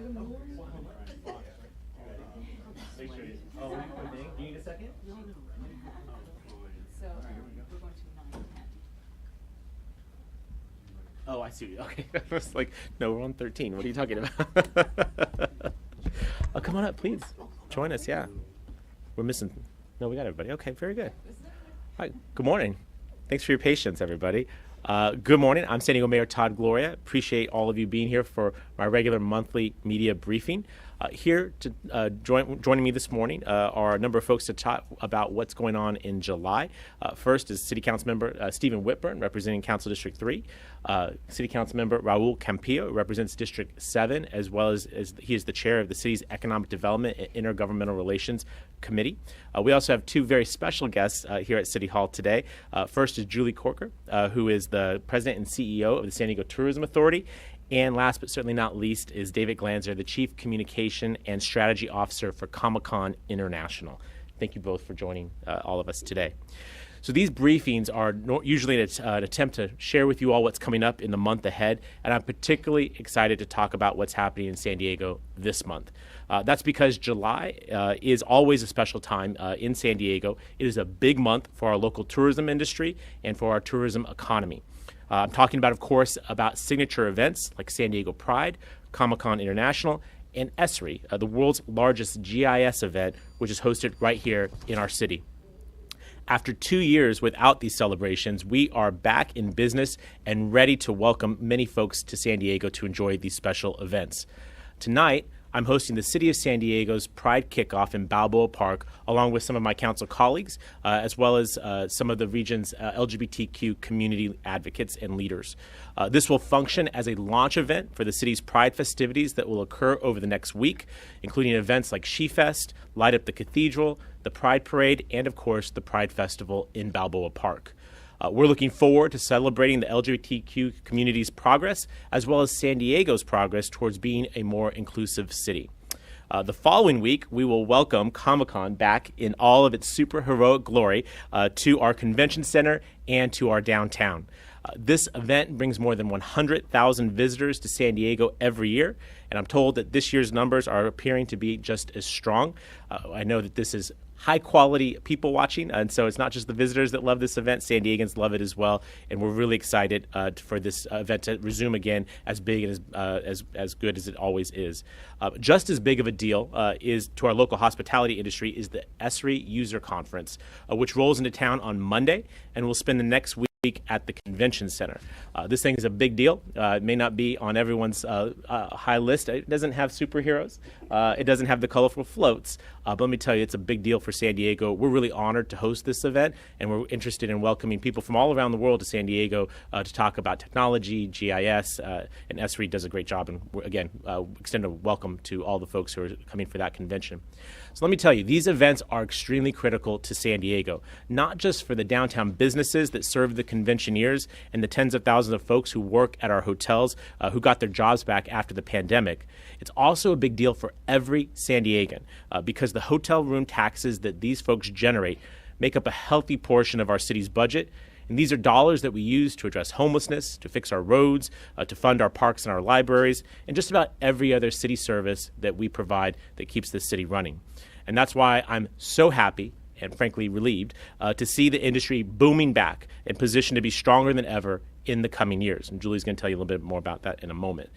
Make sure you, do you need a second? So we're going to 9:10. Oh, I see. Okay. I was like, no, we're on 13. What are you talking about? Oh, come on up, please. Join us, yeah. We're missing. No, we got everybody. Okay, very good. All right, good morning. Thanks for your patience, everybody. Good morning. I'm San Diego Mayor Todd Gloria. Appreciate all of you being here for my regular monthly media briefing. Here to joining me this morning are a number of folks to talk about what's going on in July. First is City Council Member Stephen Whitburn, representing Council District 3. City Council Member Raul Campillo represents District 7, as well as he is the chair of the city's Economic Development and Intergovernmental Relations Committee. We also have two very special guests here at City Hall today. First is Julie Corker, who is the president and CEO of the San Diego Tourism Authority. And last but certainly not least is David Glanzer, the Chief Communication and Strategy Officer for Comic-Con International. Thank you both for joining all of us today. So these briefings are usually an attempt to share with you all what's coming up in the month ahead, and I'm particularly excited to talk about what's happening in San Diego this month. That's because July is always a special time in San Diego. It is a big month for our local tourism industry and for our tourism economy. I'm talking about, of course, about signature events like San Diego Pride, Comic-Con International, and ESRI, the world's largest GIS event, which is hosted right here in our city. After 2 years without these celebrations, we are back in business and ready to welcome many folks to San Diego to enjoy these special events. Tonight, I'm hosting the City of San Diego's Pride Kickoff in Balboa Park, along with some of my council colleagues, as well as some of the region's LGBTQ community advocates and leaders. This will function as a launch event for the city's Pride festivities that will occur over the next week, including events like She-Fest, Light Up the Cathedral, the Pride Parade, and of course, the Pride Festival in Balboa Park. We're looking forward to celebrating the LGBTQ community's progress, as well as San Diego's progress towards being a more inclusive city. The following week, we will welcome Comic-Con back in all of its superheroic glory to our convention center and to our downtown. This event brings more than 100,000 visitors to San Diego every year, and I'm told that this year's numbers are appearing to be just as strong. I know that this is high-quality people watching, and so it's not just the visitors that love this event. San Diegans love it as well, and we're really excited for this event to resume again as big and as good as it always is. Just as big of a deal is to our local hospitality industry is the ESRI User Conference, which rolls into town on Monday, and we'll spend the next week at the convention center. This thing is a big deal. It may not be on everyone's high list. It doesn't have superheroes. It doesn't have the colorful floats. But let me tell you, it's a big deal for San Diego. We're really honored to host this event, and we're interested in welcoming people from all around the world to San Diego to talk about technology, GIS, and ESRI does a great job. And again, extend a welcome to all the folks who are coming for that convention. So let me tell you, these events are extremely critical to San Diego, not just for the downtown businesses that serve the conventioneers and the tens of thousands of folks who work at our hotels who got their jobs back after the pandemic. It's also a big deal for every San Diegan because the hotel room taxes that these folks generate make up a healthy portion of our city's budget. And these are dollars that we use to address homelessness, to fix our roads, to fund our parks and our libraries, and just about every other city service that we provide that keeps this city running. And that's why I'm so happy and frankly relieved to see the industry booming back and positioned to be stronger than ever in the coming years. And Julie's going to tell you a little bit more about that in a moment.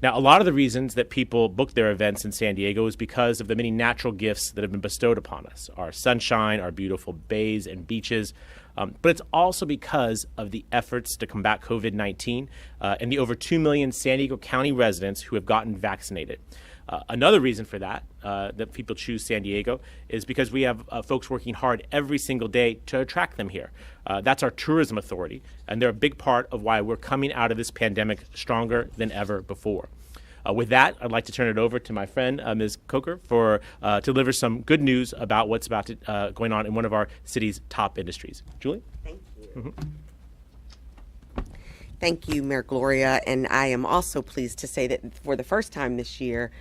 Now, a lot of the reasons that people book their events in San Diego is because of the many natural gifts that have been bestowed upon us, our sunshine, our beautiful bays and beaches, but it's also because of the efforts to combat COVID-19 and the over 2 million San Diego County residents who have gotten vaccinated. Another reason for that people choose San Diego is because we have folks working hard every single day to attract them here. That's our tourism authority, and they're a big part of why we're coming out of this pandemic stronger than ever before. With that, I'd like to turn it over to my friend, Ms. Coker, to deliver some good news about what's going on in one of our city's top industries. Julie? Thank you. Mm-hmm. Thank you, Mayor Gloria, and I am also pleased to say that for the first time this year,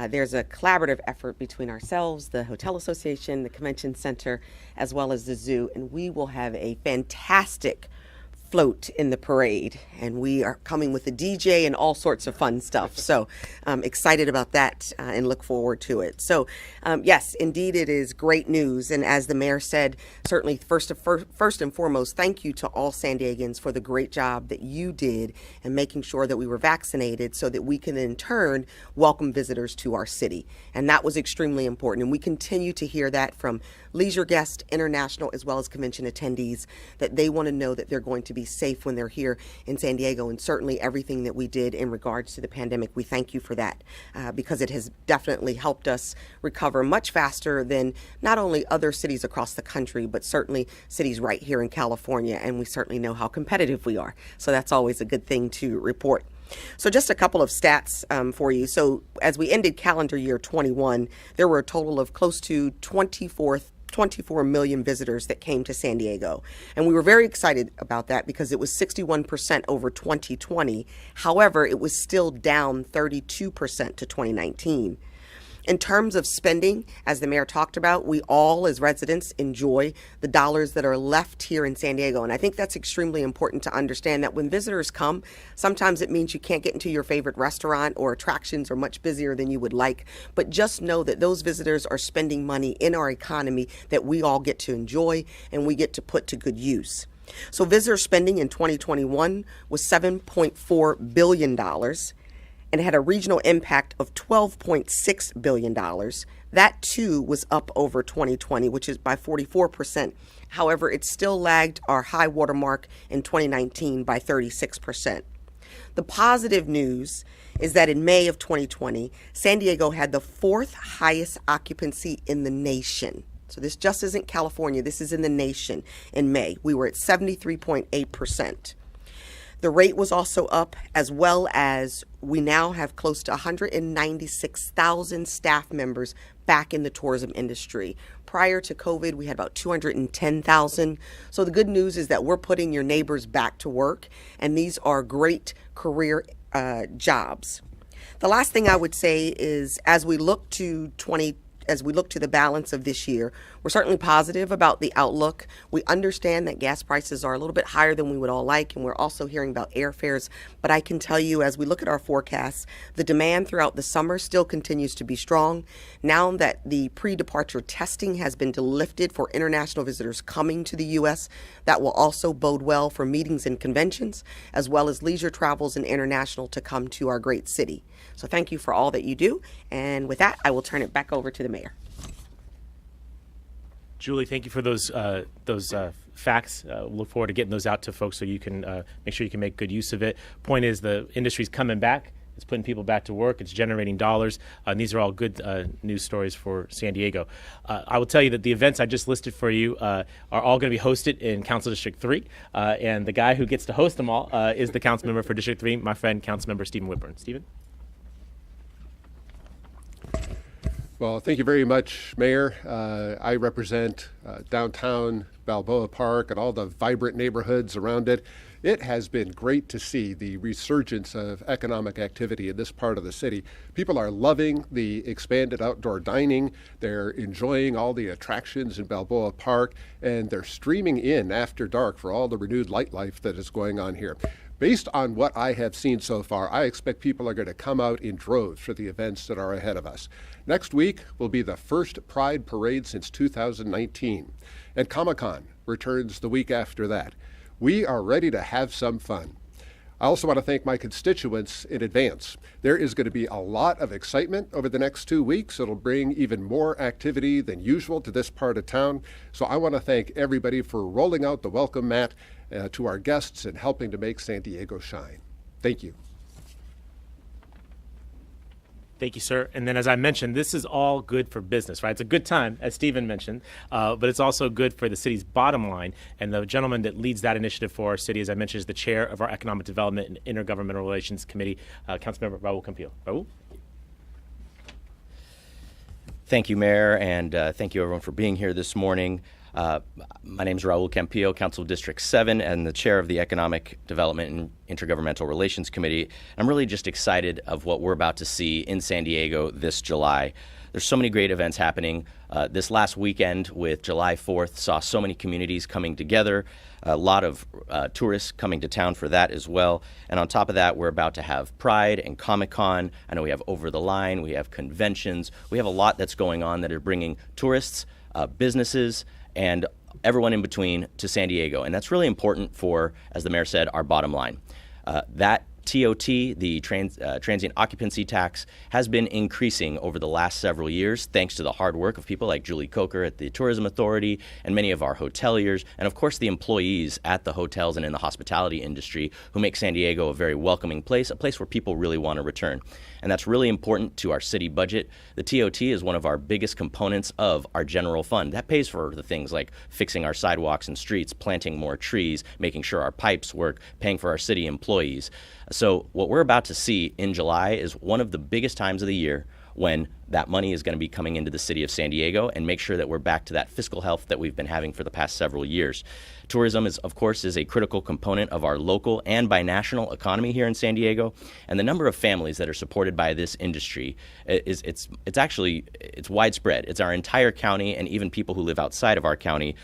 there's a collaborative effort between ourselves, the Hotel Association, the Convention Center, as well as the Zoo, and we will have a fantastic float in the parade, and we are coming with a DJ and all sorts of fun stuff. So I'm excited about that and look forward to it. So yes, indeed, it is great news. And as the mayor said, certainly first and foremost, thank you to all San Diegans for the great job that you did in making sure that we were vaccinated so that we can in turn welcome visitors to our city. And that was extremely important. And we continue to hear that from leisure guests, international, as well as convention attendees, that they want to know that they're going to be safe when they're here in San Diego. And certainly everything that we did in regards to the pandemic, we thank you for that because it has definitely helped us recover much faster than not only other cities across the country, but certainly cities right here in California. And we certainly know how competitive we are. So that's always a good thing to report. So just a couple of stats for you. So as we ended calendar year 21, there were a total of close to 24 million visitors that came to San Diego. And we were very excited about that because it was 61% over 2020. However, it was still down 32% to 2019. In terms of spending, as the mayor talked about, we all as residents enjoy the dollars that are left here in San Diego. And I think that's extremely important to understand that when visitors come, sometimes it means you can't get into your favorite restaurant or attractions are much busier than you would like. But just know that those visitors are spending money in our economy that we all get to enjoy and we get to put to good use. So visitor spending in 2021 was $7.4 billion. And had a regional impact of $12.6 billion. That too was up over 2020, which is by 44%. However, it still lagged our high water mark in 2019 by 36%. The positive news is that in May of 2020, San Diego had the fourth highest occupancy in the nation. So this just isn't California, this is in the nation in May. We were at 73.8%. The rate was also up, as well as we now have close to 196,000 staff members back in the tourism industry. Prior to COVID, we had about 210,000. So the good news is that we're putting your neighbors back to work, and these are great career jobs. The last thing I would say is as we look to the balance of this year, we're certainly positive about the outlook. We understand that gas prices are a little bit higher than we would all like, and we're also hearing about airfares. But I can tell you, as we look at our forecasts, the demand throughout the summer still continues to be strong. Now that the pre-departure testing has been lifted for international visitors coming to the U.S., that will also bode well for meetings and conventions, as well as leisure travels and international to come to our great city. So thank you for all that you do. And with that, I will turn it back over to the mayor. Julie, thank you for those facts. Look forward to getting those out to folks so you can make sure you can make good use of it. Point is the industry's coming back. It's putting people back to work. It's generating dollars. And these are all good news stories for San Diego. I will tell you that the events I just listed for you are all going to be hosted in Council District 3. And the guy who gets to host them all is the council member for District 3, my friend, Councilmember Stephen Whitburn. Stephen? Well, thank you very much, Mayor. I represent downtown Balboa Park and all the vibrant neighborhoods around it. It has been great to see the resurgence of economic activity in this part of the city. People are loving the expanded outdoor dining. They're enjoying all the attractions in Balboa Park, and they're streaming in after dark for all the renewed nightlife that is going on here. Based on what I have seen so far, I expect people are going to come out in droves for the events that are ahead of us. Next week will be the first Pride Parade since 2019, and Comic-Con returns the week after that. We are ready to have some fun. I also want to thank my constituents in advance. There is going to be a lot of excitement over the next 2 weeks. It'll bring even more activity than usual to this part of town. So I want to thank everybody for rolling out the welcome mat to our guests and helping to make San Diego shine. Thank you. Thank you, sir. And then as I mentioned, this is all good for business, right? It's a good time, as Stephen mentioned, but it's also good for the city's bottom line. And the gentleman that leads that initiative for our city, as I mentioned, is the chair of our Economic Development and Intergovernmental Relations Committee, Councilmember Raul Campillo. Raul? Thank you, Mayor, and thank you, everyone, for being here this morning. My name is Raul Campillo, Council District 7, and the chair of the Economic Development and Intergovernmental Relations Committee. I'm really just excited of what we're about to see in San Diego this July. There's so many great events happening. This last weekend with July 4th saw so many communities coming together, a lot of tourists coming to town for that as well. And on top of that, we're about to have Pride and Comic-Con. I know we have Over the Line, we have conventions. We have a lot that's going on that are bringing tourists, businesses, and everyone in between to San Diego. And that's really important for, as the mayor said, our bottom line. That TOT, the transient occupancy tax, has been increasing over the last several years thanks to the hard work of people like Julie Coker at the Tourism Authority and many of our hoteliers, and of course the employees at the hotels and in the hospitality industry who make San Diego a very welcoming place, a place where people really want to return. And that's really important to our city budget. The TOT is one of our biggest components of our general fund. That pays for the things like fixing our sidewalks and streets, planting more trees, making sure our pipes work, paying for our city employees. So what we're about to see in July is one of the biggest times of the year when that money is going to be coming into the city of San Diego and make sure that we're back to that fiscal health that we've been having for the past several years. Tourism is, of course, a critical component of our local and binational economy here in San Diego, and the number of families that are supported by this industry it's widespread. It's our entire county and even people who live outside of our county.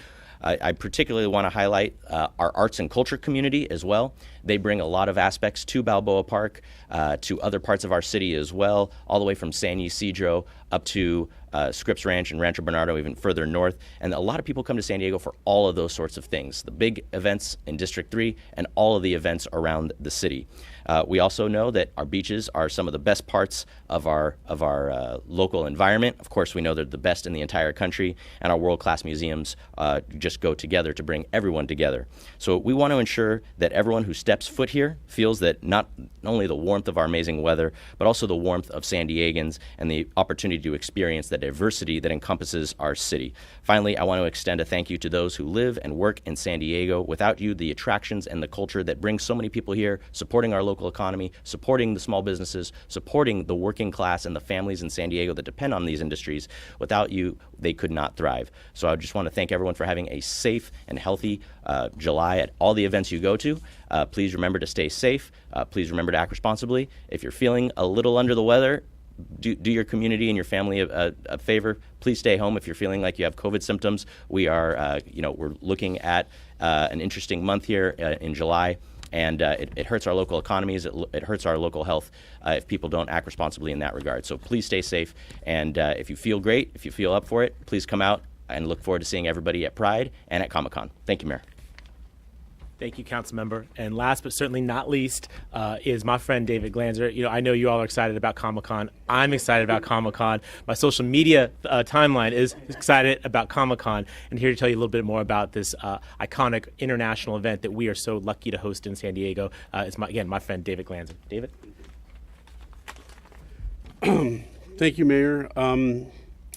I particularly want to highlight our arts and culture community as well. They bring a lot of aspects to Balboa Park, to other parts of our city as well, all the way from San Ysidro up to Scripps Ranch and Rancho Bernardo, even further north. And a lot of people come to San Diego for all of those sorts of things, the big events in District 3 and all of the events around the city. We also know that our beaches are some of the best parts of our local environment. Of course, we know they're the best in the entire country, and our world-class museums just go together to bring everyone together. So we want to ensure that everyone who steps foot here feels that not only the warmth of our amazing weather, but also the warmth of San Diegans and the opportunity to experience the diversity that encompasses our city. Finally, I want to extend a thank you to those who live and work in San Diego. Without you, the attractions and the culture that brings so many people here, supporting our local economy, supporting the small businesses, supporting the working class and the families in San Diego that depend on these industries, without you, they could not thrive. So I just want to thank everyone for having a safe and healthy July at all the events you go to. Please remember to stay safe. Please remember to act responsibly. If you're feeling a little under the weather, do your community and your family a favor. Please stay home if you're feeling like you have COVID symptoms. We are, we're looking at an interesting month here in July, and it hurts our local economies. It hurts our local health if people don't act responsibly in that regard. So please stay safe, and if you feel great, if you feel up for it, please come out and look forward to seeing everybody at Pride and at Comic-Con. Thank you, Mayor. Thank you, Councilmember. And last but certainly not least is my friend David Glanzer. You know, I know you all are excited about Comic-Con. I'm excited about Comic-Con. My social media timeline is excited about Comic-Con. And here to tell you a little bit more about this iconic international event that we are so lucky to host in San Diego is, my friend David Glanzer. David? Thank you, Mayor.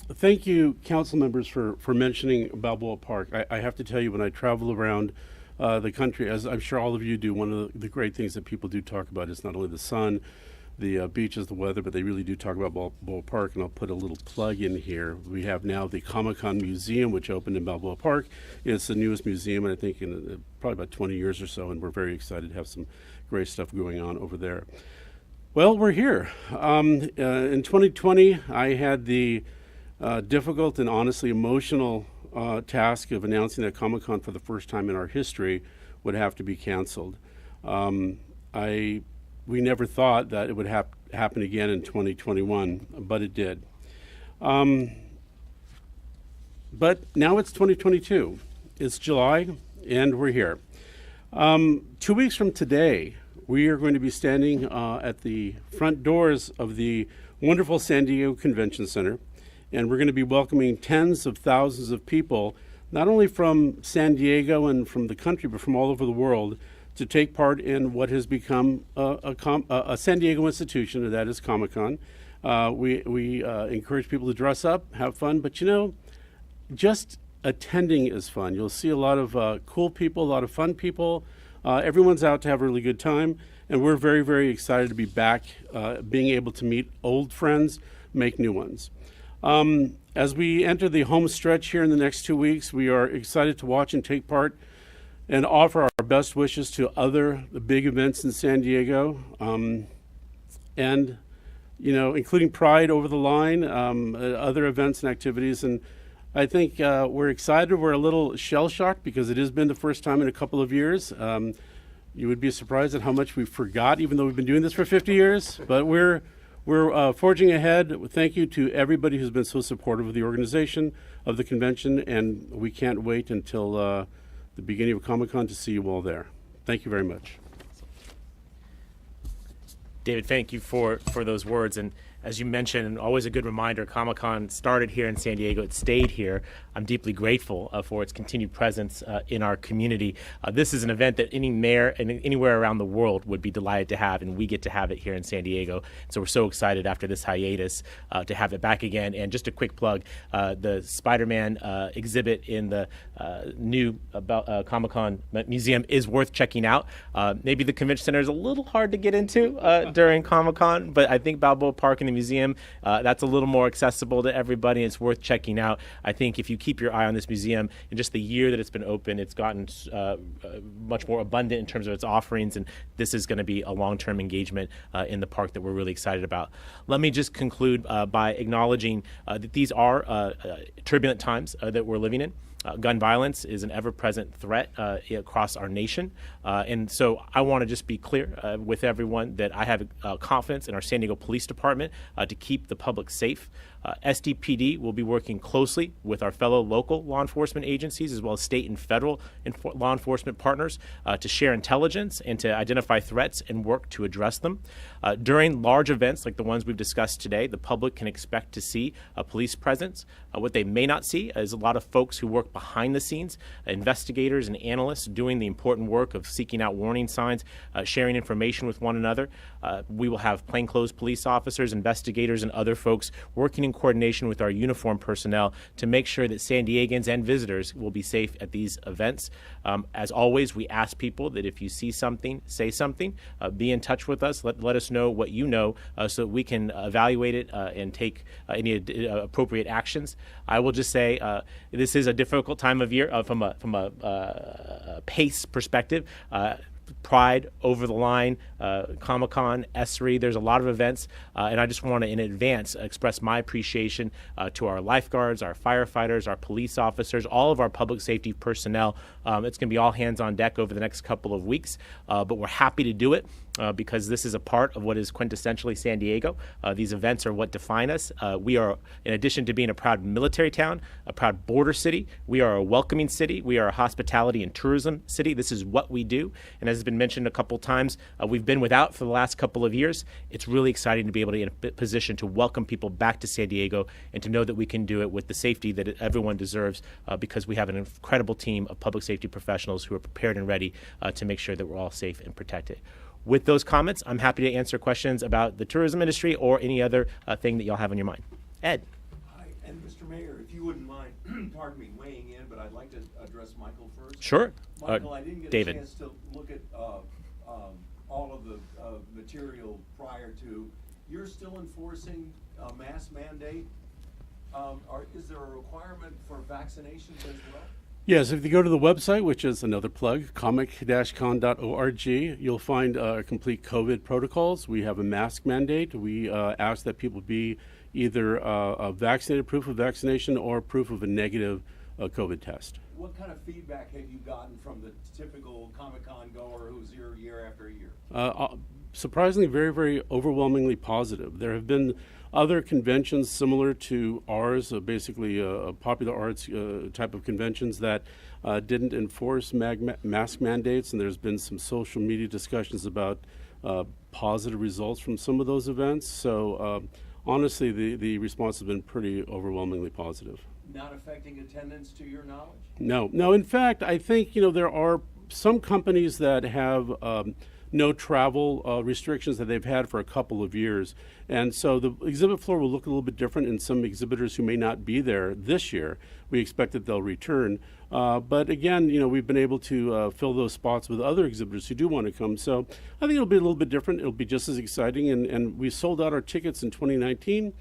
Thank you, council members, for mentioning Balboa Park. I have to tell you, when I travel around the country, as I'm sure all of you do, one of the great things that people do talk about is not only the sun, the beaches, the weather, but they really do talk about Balboa Park. And I'll put a little plug in here. We have now the Comic-Con Museum, which opened in Balboa Park. It's the newest museum, and I think in probably about 20 years or so, and we're very excited to have some great stuff going on over there. Well, we're here. In 2020, I had the difficult and honestly emotional task of announcing that Comic-Con for the first time in our history would have to be canceled. We never thought that it would happen again in 2021, but it did. But now it's 2022. It's July, and we're here. 2 weeks from today, we are going to be standing at the front doors of the wonderful San Diego Convention Center, and we're going to be welcoming tens of thousands of people, not only from San Diego and from the country, but from all over the world, to take part in what has become a San Diego institution, and that is Comic-Con. We encourage people to dress up, have fun, but just attending is fun. You'll see a lot of cool people, a lot of fun people. Everyone's out to have a really good time, and we're very, very excited to be back, being able to meet old friends, make new ones. As we enter the home stretch here in the next 2 weeks, we are excited to watch and take part and offer our best wishes to the big events in San Diego. And including Pride over the line, other events and activities. And I think we're excited. We're a little shell-shocked because it has been the first time in a couple of years. You would be surprised at how much we forgot, even though we've been doing this for 50 years. But we're forging ahead. Thank you to everybody who's been so supportive of the organization, of the convention, and we can't wait until the beginning of Comic-Con to see you all there. Thank you very much. David, thank you for those words. And as you mentioned, always a good reminder, Comic-Con started here in San Diego. It stayed here. I'm deeply grateful for its continued presence in our community. This is an event that any mayor and anywhere around the world would be delighted to have, and we get to have it here in San Diego. So we're so excited after this hiatus to have it back again. And just a quick plug, the Spider-Man exhibit in the new Comic-Con museum is worth checking out. Maybe the convention center is a little hard to get into during Comic-Con, but I think Balboa Park and the museum, that's a little more accessible to everybody, and it's worth checking out. I think if you keep your eye on this museum, in just the year that it's been open, it's gotten much more abundant in terms of its offerings, and this is going to be a long-term engagement in the park that we're really excited about. Let me just conclude by acknowledging that these are turbulent times that we're living in. Gun violence is an ever-present threat across our nation. And so I want to just be clear with everyone that I have confidence in our San Diego Police Department to keep the public safe. SDPD will be working closely with our fellow local law enforcement agencies as well as state and federal law enforcement partners to share intelligence and to identify threats and work to address them. During large events like the ones we've discussed today, the public can expect to see a police presence. What they may not see is a lot of folks who work behind the scenes, investigators and analysts doing the important work of seeking out warning signs, sharing information with one another. We will have plainclothes police officers, investigators, and other folks working in coordination with our uniformed personnel to make sure that San Diegans and visitors will be safe at these events. As always, we ask people that if you see something, say something. Be in touch with us. Let us know what you know so that we can evaluate it and take any appropriate actions. I will just say this is a difficult time of year from a pace perspective. Pride, Over the Line, Comic-Con, ESRI, there's a lot of events, and I just want to in advance express my appreciation to our lifeguards, our firefighters, our police officers, all of our public safety personnel. It's going to be all hands on deck over the next couple of weeks, but we're happy to do it. Because this is a part of what is quintessentially San Diego. These events are what define us. We are, in addition to being a proud military town, a proud border city, we are a welcoming city. We are a hospitality and tourism city. This is what we do. And as has been mentioned a couple times, we've been without for the last couple of years. It's really exciting to be able to be in a position to welcome people back to San Diego and to know that we can do it with the safety that everyone deserves because we have an incredible team of public safety professionals who are prepared and ready to make sure that we're all safe and protected. With those comments, I'm happy to answer questions about the tourism industry or any other thing that y'all have on your mind. Ed. Hi, and Mr. Mayor, if you wouldn't mind, pardon me, weighing in, but I'd like to address Michael first. Sure. Michael, I didn't get David. a chance to look at all of the material prior to. You're still enforcing a mask mandate. Is there a requirement for vaccinations as well? Yes, if you go to the website, which is another plug, comic-con.org, you'll find complete COVID protocols. We have a mask mandate. We ask that people be either a vaccinated proof of vaccination or proof of a negative COVID test. What kind of feedback have you gotten from the typical Comic-Con goer who's here year after year? Surprisingly, very, very overwhelmingly positive. There have been other conventions similar to ours, basically popular arts type of conventions that didn't enforce mask mandates, and there's been some social media discussions about positive results from some of those events. So honestly, the response has been pretty overwhelmingly positive. Not affecting attendance to your knowledge? No. In fact, I think there are some companies that have no travel restrictions that they've had for a couple of years. And so the exhibit floor will look a little bit different in some exhibitors who may not be there this year. We expect that they'll return. But again, we've been able to fill those spots with other exhibitors who do want to come. So I think it'll be a little bit different. It'll be just as exciting. And we sold out our tickets in 2019.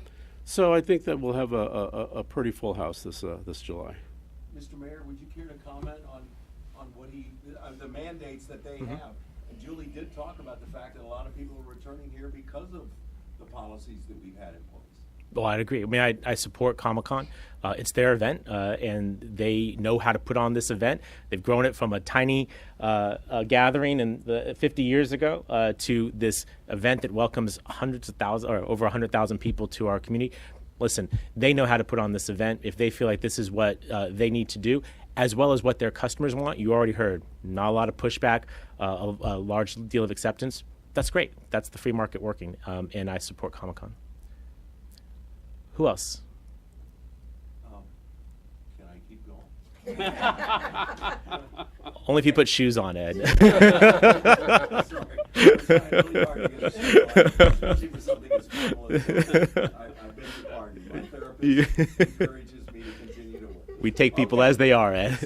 So I think that we'll have a pretty full house this July. Mr. Mayor, would you care to comment on what the mandates that they have? And Julie did talk about the fact that a lot of people are returning here because of the policies that we've had in place. Well, I'd agree. I mean, I support Comic-Con. It's their event, and they know how to put on this event. They've grown it from a tiny gathering 50 years ago to this event that welcomes hundreds of thousands or over 100,000 people to our community. Listen, they know how to put on this event. If they feel like this is what they need to do, as well as what their customers want, you already heard, not a lot of pushback, a large deal of acceptance. That's great. That's the free market working, and I support Comic-Con. Who else? Can I keep going? Only if you put shoes on, Ed. Sorry. It's really hard to get a shoe on, especially for something as formal as this. I beg your pardon. My therapist encourages me to continue to work. We take people as they are, Ed.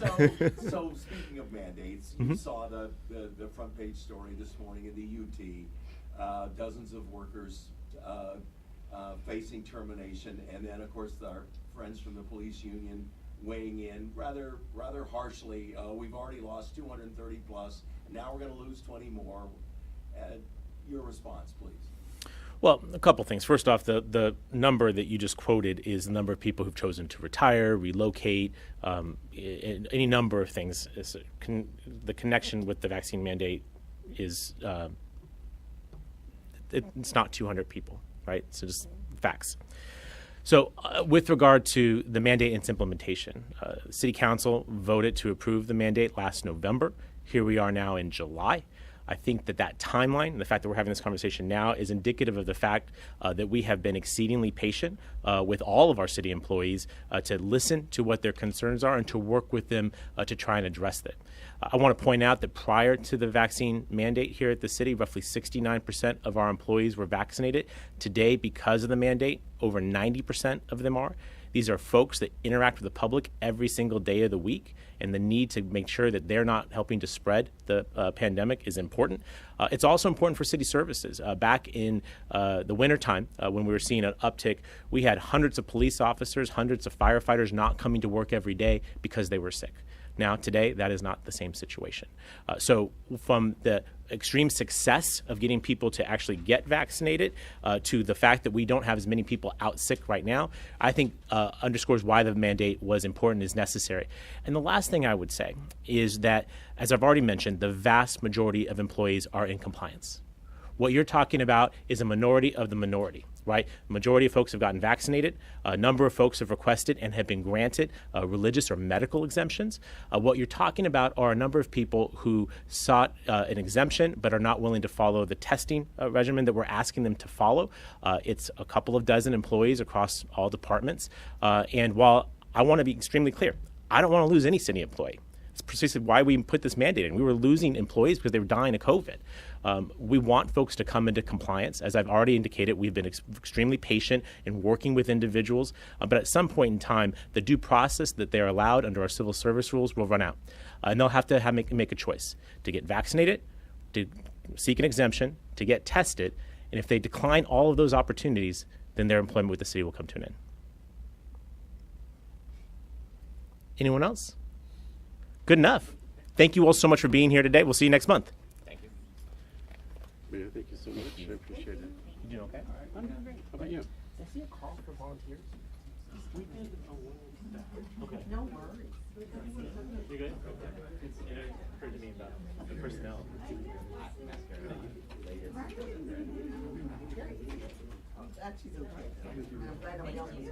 So speaking of mandates, you saw the front page story this morning in the UT, dozens of workers facing termination, and then of course our friends from the police union weighing in rather harshly. We've already lost 230 plus, and now we're going to lose 20 more. Your response, please. Well, a couple things. First off, the number that you just quoted is the number of people who've chosen to retire, relocate, any number of things. The connection with the vaccine mandate is it's not 200 people, right? So just facts. So with regard to the mandate and its implementation, City Council voted to approve the mandate last November. Here we are now in July. I think that timeline and the fact that we're having this conversation now is indicative of the fact that we have been exceedingly patient with all of our city employees to listen to what their concerns are and to work with them to try and address that. I want to point out that prior to the vaccine mandate here at the city, roughly 69% of our employees were vaccinated. Today, because of the mandate, over 90% of them are. These are folks that interact with the public every single day of the week, and the need to make sure that they're not helping to spread the pandemic is important. It's also important for city services. Back in the wintertime, when we were seeing an uptick, we had hundreds of police officers, hundreds of firefighters not coming to work every day because they were sick. Now, today, that is not the same situation. So from the extreme success of getting people to actually get vaccinated to the fact that we don't have as many people out sick right now, I think underscores why the mandate was important and is necessary. And the last thing I would say is that, as I've already mentioned, the vast majority of employees are in compliance. What you're talking about is a minority of the minority, right? The majority of folks have gotten vaccinated. A number of folks have requested and have been granted religious or medical exemptions. What you're talking about are a number of people who sought an exemption but are not willing to follow the testing regimen that we're asking them to follow. It's a couple of dozen employees across all departments. And while I want to be extremely clear, I don't want to lose any city employee. It's precisely why we put this mandate in. We were losing employees because they were dying of COVID. We want folks to come into compliance. As I've already indicated, we've been extremely patient in working with individuals. But at some point in time, the due process that they're allowed under our civil service rules will run out. And they'll have to make a choice to get vaccinated, to seek an exemption, to get tested. And if they decline all of those opportunities, then their employment with the city will come to an end. Anyone else? Good enough. Thank you all so much for being here today. We'll see you next month. Thank you. Mayor, thank you so much. I appreciate it. You doing okay? I'm doing great. How about you? I see a call for volunteers. We did. Okay. No worries. You good? It occurred to me about the personnel. She's okay. I'm glad nobody else is.